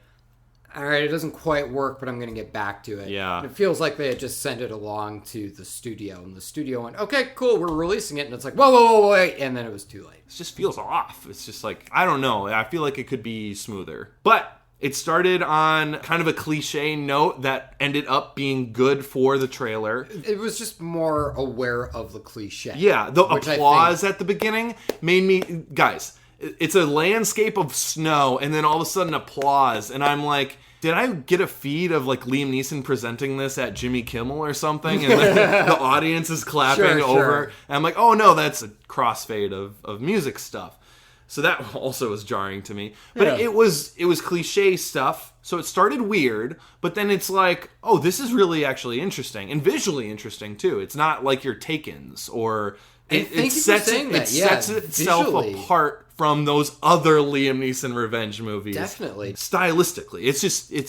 all right, it doesn't quite work, but I'm going to get back to it. Yeah. And it feels like they had just sent it along to the studio, and the studio went, okay, cool, we're releasing it. And it's like, whoa, wait. And then it was too late. It just feels off. It's just like, I don't know. I feel like it could be smoother. But it started on kind of a cliche note that ended up being good for the trailer. It was just more aware of the cliche. Yeah, the applause at the beginning made me... Guys, it's a landscape of snow, and then all of a sudden applause, and I'm like, did I get a feed of, like, Liam Neeson presenting this at Jimmy Kimmel or something, and the audience is clapping over, and I'm like, oh no, that's a crossfade of music stuff. So that also was jarring to me. But it was cliche stuff, so it started weird, but then it's like, oh, this is really actually interesting, and visually interesting too. It's not like your Take-Ins, or... It sets itself apart from those other Liam Neeson revenge movies. Definitely. Stylistically. It's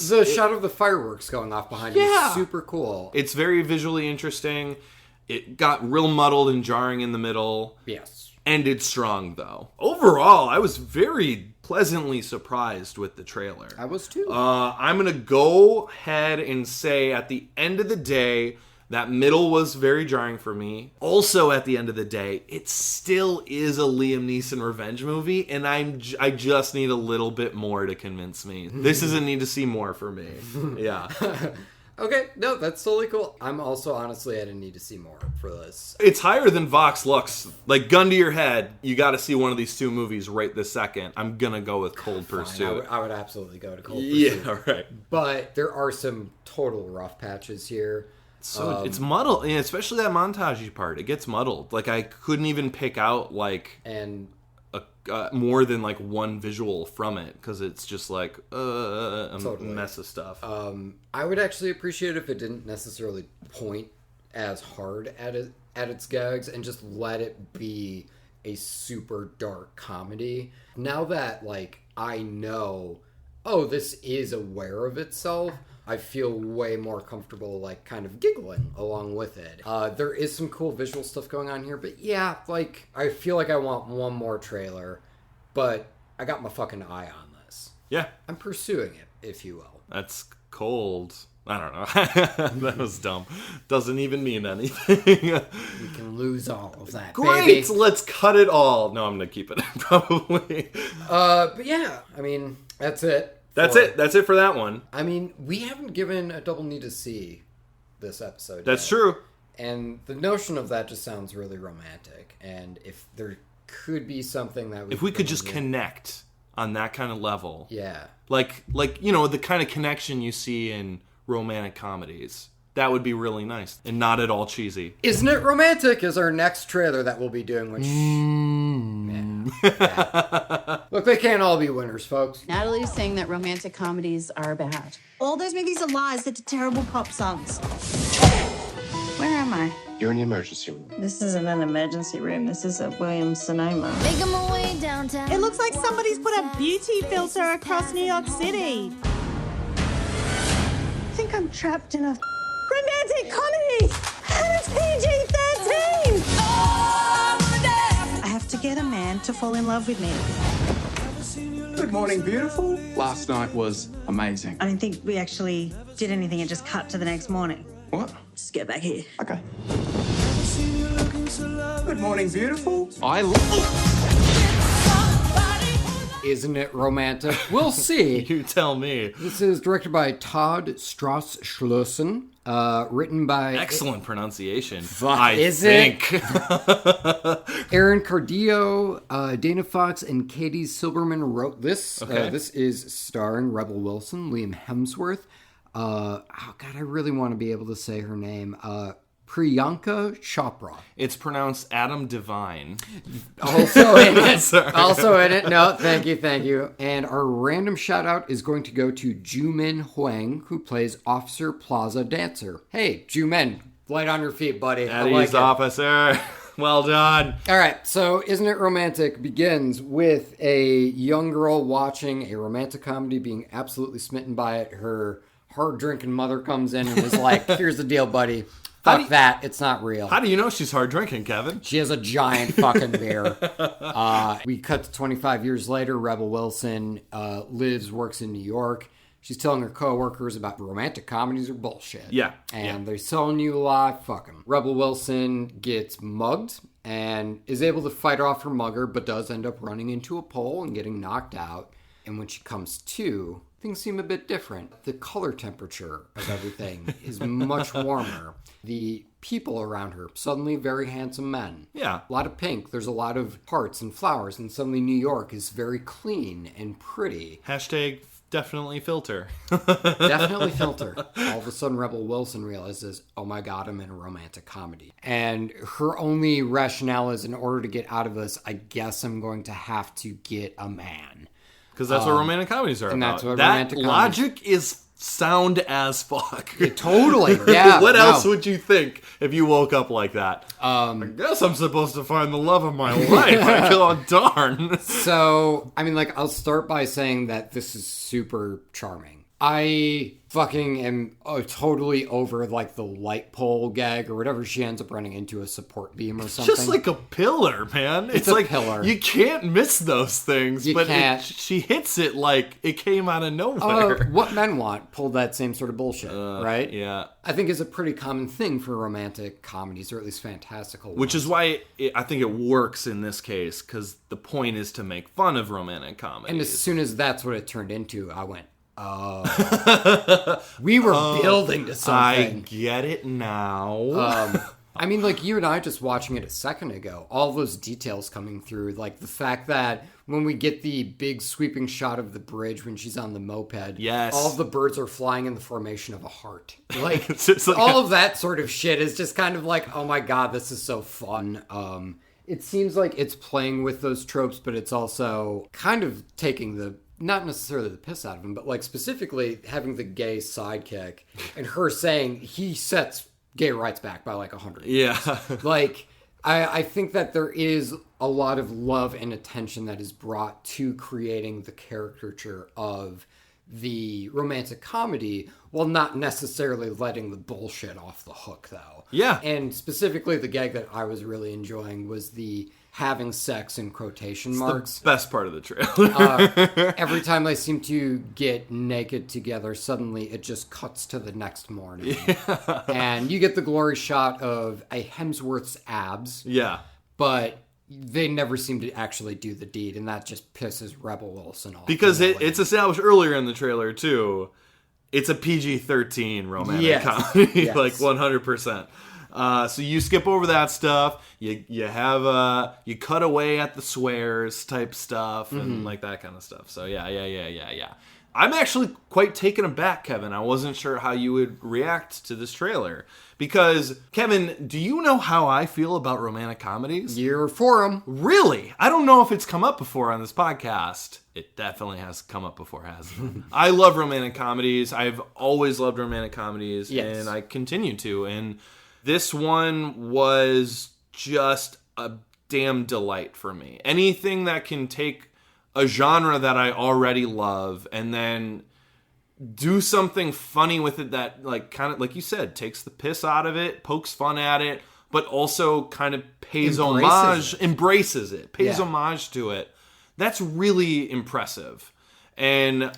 the shot of the fireworks going off behind you is super cool. It's very visually interesting. It got real muddled and jarring in the middle. Yes. Ended strong, though. Overall, I was very pleasantly surprised with the trailer. I was too. I'm going to go ahead and say at the end of the day... That middle was very jarring for me. Also, at the end of the day, it still is a Liam Neeson revenge movie, and I just need a little bit more to convince me. This is a need to see more for me. Yeah. Okay, no, that's totally cool. I'm also honestly at a need to see more for this. It's higher than Vox Lux. Like, gun to your head, you got to see one of these two movies right this second. I'm going to go with Cold Pursuit. I would absolutely go to Cold Pursuit. Yeah, right. But there are some total rough patches here. So it's muddled, and especially that montage part. It gets muddled. Like, I couldn't even pick out, like, more than, like, one visual from it, because it's just, like, a mess of stuff. I would actually appreciate it if it didn't necessarily point as hard at its gags, and just let it be a super dark comedy. Now that, like, I know, oh, this is aware of itself... I feel way more comfortable, like, kind of giggling along with it. There is some cool visual stuff going on here, but yeah, like, I feel like I want one more trailer, but I got my fucking eye on this. Yeah. I'm pursuing it, if you will. That's cold. I don't know. That was dumb. Doesn't even mean anything. We can lose all of that, Great! Baby. Let's cut it all. No, I'm going to keep it, probably. But yeah, I mean, that's it. That's it. That's it for that one. I mean, we haven't given a double need to see this episode That's yet. true. And the notion of that just sounds really romantic. And if there could be something that if we could just connect on that kind of level. Yeah. Like, you know, the kind of connection you see in romantic comedies. That would be really nice and not at all cheesy. Isn't It Romantic is our next trailer that we'll be doing, which... Yeah. Look, they can't all be winners, folks. Natalie's saying that romantic comedies are bad. All those movies are lies. They're terrible pop songs. Where am I? You're in the emergency room. This isn't an emergency room. This is a Williams-Sonoma. Making my way downtown. It looks like somebody's put a beauty filter across New York City. I think I'm trapped in a romantic comedy. And it's PG-13. I have to get a man to fall in love with me. Good morning, beautiful. Last night was amazing. I don't think we actually did anything. It just cut to the next morning. What? Just get back here. Okay. Good morning, beautiful. Isn't it romantic? We'll see. You tell me. This is directed by Todd Strauss-Schlossen, written by... Excellent pronunciation. Is it? Aaron Cardillo, Dana Fox, and Katie Silberman wrote this. Okay. This is starring Rebel Wilson, Liam Hemsworth. Oh, God, I really want to be able to say her name. Priyanka Chopra. It's pronounced Adam Devine. Also in it. Also in it. No, thank you. And our random shout out is going to go to Jumin Huang, who plays Officer Plaza Dancer. Hey, Jumin, light on your feet, buddy. At ease, officer. Well done. All right, so Isn't It Romantic begins with a young girl watching a romantic comedy, being absolutely smitten by it. Her hard-drinking mother comes in and is like, here's the deal, buddy. Fuck that. It's not real. How do you know she's hard drinking, Kevin? She has a giant fucking beer. We cut to 25 years later. Rebel Wilson works in New York. She's telling her coworkers about romantic comedies are bullshit. Yeah. And they're selling you a lot. Fuck them. Rebel Wilson gets mugged and is able to fight off her mugger, but does end up running into a pole and getting knocked out. And when she comes to, things seem a bit different. The color temperature of everything is much warmer. The people around her, suddenly very handsome men. Yeah. A lot of pink. There's a lot of hearts and flowers. And suddenly New York is very clean and pretty. Hashtag definitely filter. Definitely filter. All of a sudden, Rebel Wilson realizes, oh my God, I'm in a romantic comedy. And her only rationale is, in order to get out of this, I guess I'm going to have to get a man. Because that's what romantic comedies are and about. That's what that romantic logic is sound as fuck. Yeah, totally. Yeah. What else would you think if you woke up like that? I guess I'm supposed to find the love of my life. I feel darn. So, I mean, I'll start by saying that this is super charming. I fucking am totally over, the light pole gag or whatever she ends up running into, a support beam or something. Just like a pillar, man. It's a pillar. You can't miss those things. You can't. She hits it like it came out of nowhere. What Men Want pulled that same sort of bullshit, right? Yeah. I think is a pretty common thing for romantic comedies, or at least fantastical ones. Which is why I think it works in this case, because the point is to make fun of romantic comedies. And as soon as that's what it turned into, I went, we were building to something. I get it now. I mean, you and I just watching it a second ago, all those details coming through, the fact that when we get the big sweeping shot of the bridge when she's on the moped, yes, all of the birds are flying in the formation of a heart. All of that sort of shit is just kind of oh my God, this is so fun. It seems like it's playing with those tropes, but it's also kind of taking not necessarily the piss out of him, but specifically having the gay sidekick and her saying he sets gay rights back by 100 years. Yeah. I think that there is a lot of love and attention that is brought to creating the caricature of the romantic comedy, while not necessarily letting the bullshit off the hook, though. Yeah. And specifically the gag that I was really enjoying was the having sex in quotation marks. The best part of the trailer. Every time they seem to get naked together, suddenly it just cuts to the next morning. Yeah. And you get the glory shot of a Hemsworth's abs. Yeah. But they never seem to actually do the deed, and that just pisses Rebel Wilson off. Because it's established earlier in the trailer, too. It's a PG-13 romantic comedy. Yes. 100%. So you skip over that stuff. You have you cut away at the swears type stuff and that kind of stuff. So yeah. I'm actually quite taken aback, Kevin. I wasn't sure how you would react to this trailer because, Kevin, do you know how I feel about romantic comedies? You're for them. Really? I don't know if it's come up before on this podcast. It definitely has come up before, hasn't it? I love romantic comedies. I've always loved romantic comedies, and I continue to. And this one was just a damn delight for me. Anything that can take a genre that I already love and then do something funny with it that, kind of like you said, takes the piss out of it, pokes fun at it, but also kind of pays homage, embraces it, pays homage to it. That's really impressive. And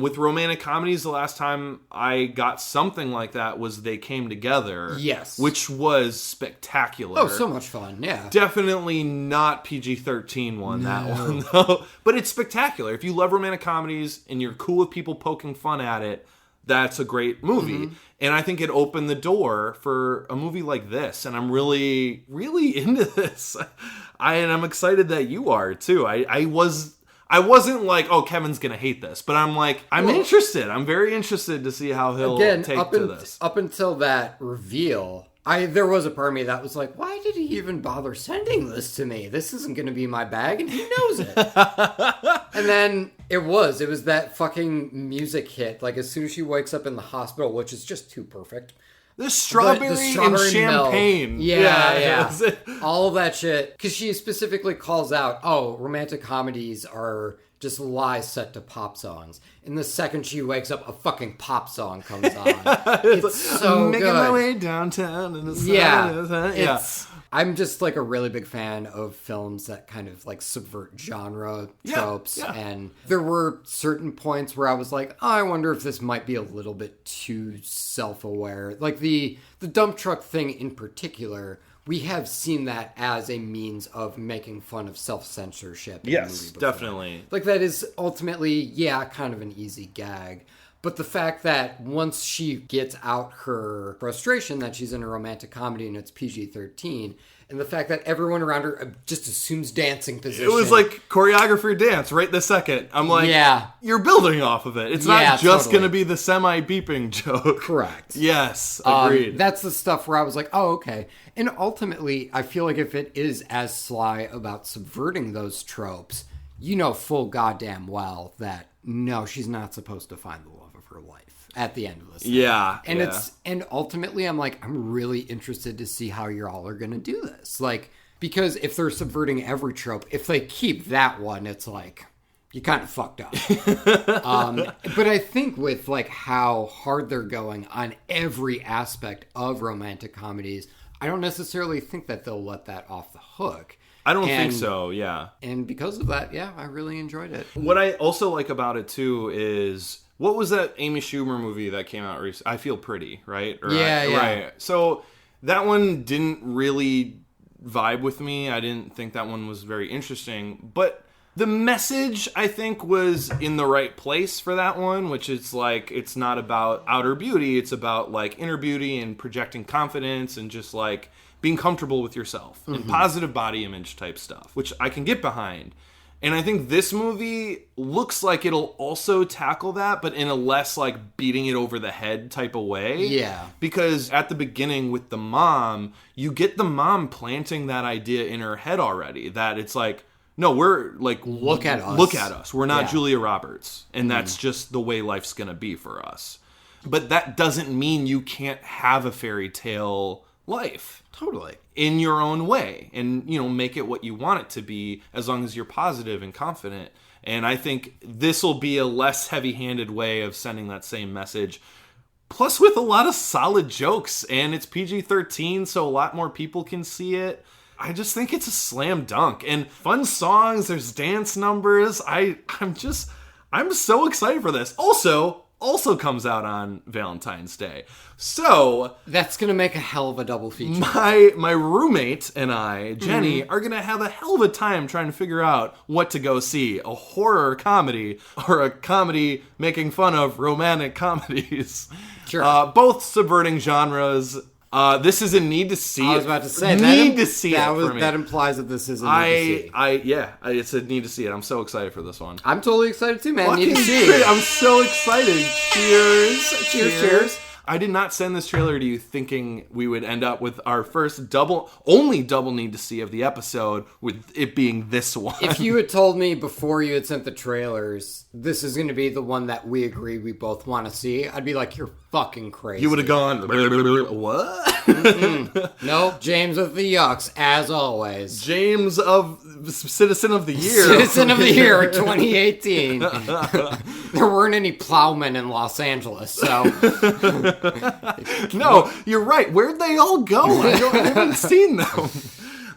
with romantic comedies, the last time I got something like that was They Came Together. Yes. Which was spectacular. Oh, so much fun, yeah. Definitely not PG-13 one, that one, though. But it's spectacular. If you love romantic comedies and you're cool with people poking fun at it, that's a great movie. Mm-hmm. And I think it opened the door for a movie like this. And I'm really, really into this. And I'm excited that you are, too. I wasn't like, oh, Kevin's going to hate this. But I'm like, I'm interested. I'm very interested to see how he'll take to this. Up until that reveal, there was a part of me that was like, why did he even bother sending this to me? This isn't going to be my bag, and he knows it. And then it was that fucking music hit. Like, as soon as she wakes up in the hospital, which is just too perfect. The strawberry and champagne. Milk. Yeah. All of that shit. Because she specifically calls out, romantic comedies are just lies set to pop songs. And the second she wakes up, a fucking pop song comes on. It's so making good. My way downtown in the sun. Yeah. I'm just like a really big fan of films that kind of like subvert genre tropes. Yeah. And there were certain points where I was like, I wonder if this might be a little bit too self-aware. Like the dump truck thing in particular, we have seen that as a means of making fun of self-censorship. Yes, definitely. Like that is ultimately, kind of an easy gag. But the fact that once she gets out her frustration that she's in a romantic comedy and it's PG-13, and the fact that everyone around her just assumes dancing position. It was like choreographer dance right this second. I'm like, you're building off of it. It's not just going to be the semi-beeping joke. Correct. Yes, agreed. That's the stuff where I was like, oh, okay. And ultimately, I feel like if it is as sly about subverting those tropes, you know full goddamn well that no, she's not supposed to find the love of her life at the end of this. Yeah. And ultimately I'm like, I'm really interested to see how you all are going to do this. Like, because if they're subverting every trope, if they keep that one, it's like, you kind of fucked up. But I think with like how hard they're going on every aspect of romantic comedies, I don't necessarily think that they'll let that off the hook. I don't think so, yeah. And because of that, I really enjoyed it. What I also like about it, too, is... What was that Amy Schumer movie that came out recently? I Feel Pretty, right? Right. So that one didn't really vibe with me. I didn't think that one was very interesting. But the message, I think, was in the right place for that one, which is like, it's not about outer beauty. It's about like inner beauty and projecting confidence and just like... being comfortable with yourself and positive body image type stuff, which I can get behind. And I think this movie looks like it'll also tackle that, but in a less like beating it over the head type of way. Yeah. Because at the beginning with the mom, you get the mom planting that idea in her head already, that it's like, no, we're like, look at us. We're not Julia Roberts. And that's just the way life's going to be for us. But that doesn't mean you can't have a fairy tale life. Totally. In your own way. And, make it what you want it to be as long as you're positive and confident. And I think this will be a less heavy-handed way of sending that same message. Plus with a lot of solid jokes. And it's PG-13, so a lot more people can see it. I just think it's a slam dunk. And fun songs, there's dance numbers. I'm so excited for this. Also comes out on Valentine's Day. So... that's going to make a hell of a double feature. My roommate and I, Jenny, are going to have a hell of a time trying to figure out what to go see. A horror comedy or a comedy making fun of romantic comedies. Sure. Both subverting genres. This is a need to see. I was about to say, that implies that this is a need to see. It's a need to see it. I'm so excited for this one. I'm totally excited too, man. Need to see it. I'm so excited. Cheers. I did not send this trailer to you thinking we would end up with our first only double need to see of the episode, with it being this one. If you had told me before you had sent the trailers, this is going to be the one that we agree we both want to see, I'd be like, you're fucking crazy. You would have gone, what? Nope, James of the Yucks, as always. James of Citizen of the Year. Citizen of the Year 2018. There weren't any plowmen in Los Angeles, so... No, you're right. Where'd they all go? I haven't seen them.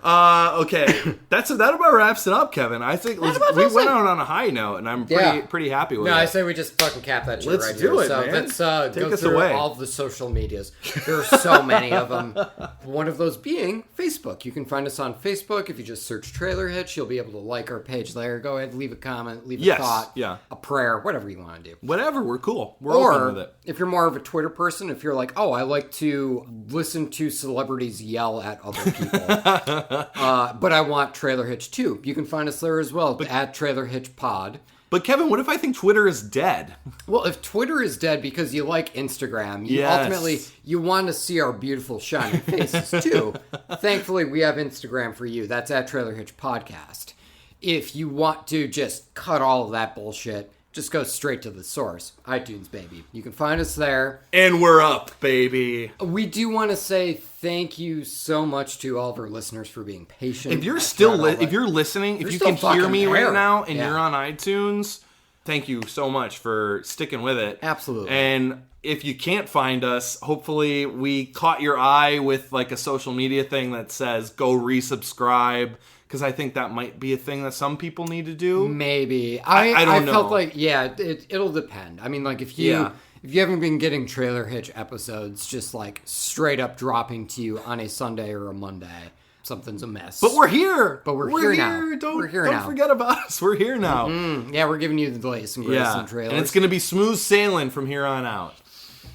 Okay, that about wraps it up, Kevin. I think we went out on a high note, and I'm pretty happy with it. No, I say we just fucking cap that shit right here. Let's do it, so man. Let's Take go us through away. all of the social medias. There are so many of them. One of those being Facebook. You can find us on Facebook. If you just search Trailer Hitch, you'll be able to like our page there. Go ahead, leave a comment, leave a thought, a prayer, whatever you want to do. Whatever, we're cool. We're open with it. If you're more of a Twitter person, if you're like, oh, I like to listen to celebrities yell at other people, but I want Trailer Hitch too, you can find us there as well, at Trailer Hitch Pod. But Kevin, what if I think Twitter is dead? Well, if Twitter is dead because you like Instagram, ultimately you want to see our beautiful shining faces too. Thankfully, we have Instagram for you. That's at Trailer Hitch Podcast. If you want to just cut all of that bullshit, just go straight to the source. iTunes, baby. You can find us there. And we're up, baby. We do want to say thank you so much to all of our listeners for being patient. If you're still if you're listening, if you can hear me right now and you're on iTunes, thank you so much for sticking with it. Absolutely. And if you can't find us, hopefully we caught your eye with like a social media thing that says go resubscribe. Because I think that might be a thing that some people need to do. Maybe. I don't know. I felt like, it'll depend. I mean, like, if you haven't been getting Trailer Hitch episodes just, like, straight up dropping to you on a Sunday or a Monday, something's amiss. But we're here. We're here now. Don't forget about us. We're here now. Mm-hmm. Yeah, we're giving you the latest and greatest in trailers. And it's going to be smooth sailing from here on out.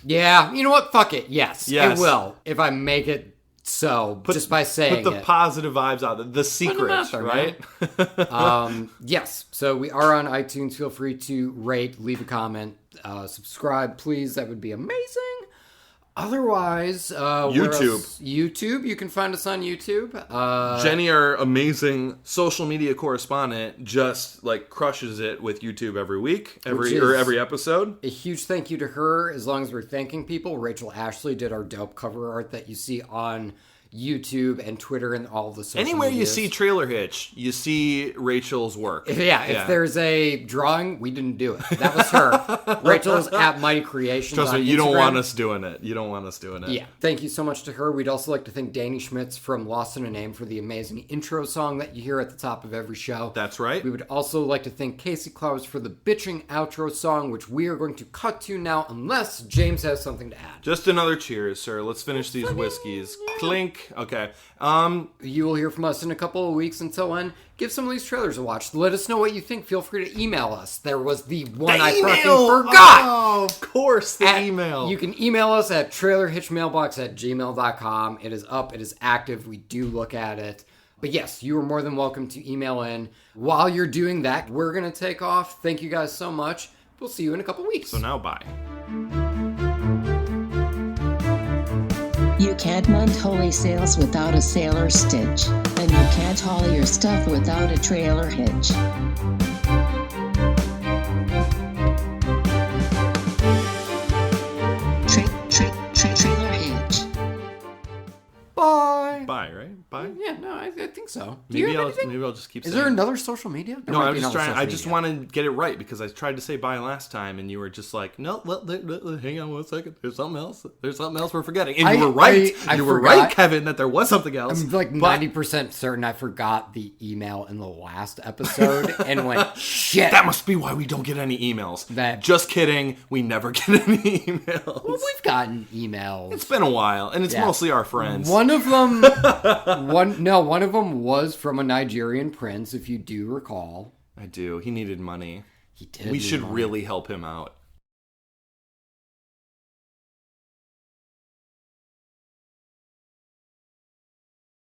Yeah. You know what? Fuck it. Yes. It will. If I make it just by saying put the positive vibes out there. The secret, right? Yes. So we are on iTunes. Feel free to rate, leave a comment, subscribe, please. That would be amazing. Otherwise, YouTube. You can find us on YouTube. Jenny, our amazing social media correspondent, just like crushes it with YouTube every week, every episode. A huge thank you to her. As long as we're thanking people, Rachel Ashley did our dope cover art that you see on YouTube and Twitter and all the social Anywhere medias. you see Trailer Hitch, you see Rachel's work. If there's a drawing, we didn't do it. That was her. Rachel's at Mighty Creations. Trust me, on you Instagram. don't want us doing it. Yeah. Thank you so much to her. We'd also like to thank Danny Schmitz from Lost in a Name for the amazing intro song that you hear at the top of every show. That's right. We would also like to thank Casey Clowes for the bitching outro song, which we are going to cut to now, unless James has something to add. Just another cheers, sir. Let's finish these whiskeys. Clink. Okay. You will hear from us in a couple of weeks. Until then, give some of these trailers a watch. Let us know what you think. Feel free to email us. There was the one I fucking forgot. Oh, of course, email. You can email us at trailerhitchmailbox@gmail.com. It is up. It is active. We do look at it. But yes, you are more than welcome to email in. While you're doing that, we're going to take off. Thank you guys so much. We'll see you in a couple weeks. So now, bye. You can't mount holy sails without a sailor stitch, and you can't haul your stuff without a trailer hitch. Trailer hitch. Bye. Bye, right? Bye. Yeah, no, I think so. Maybe I'll just keep. Is there another social media? No, I was just trying. I just want to get it right because I tried to say bye last time, and you were just like, "No, hang on one second. There's something else. There's something else we're forgetting." And you were right. You were right, Kevin, that there was something else. I'm like 90% certain I forgot the email in the last episode and went, shit. That must be why we don't get any emails. Just kidding. We never get any emails. Well, we've gotten emails. It's been a while, and it's mostly our friends. One of them, one of them was from a Nigerian prince, if you do recall. I do. He needed money. He did. We should really help him out.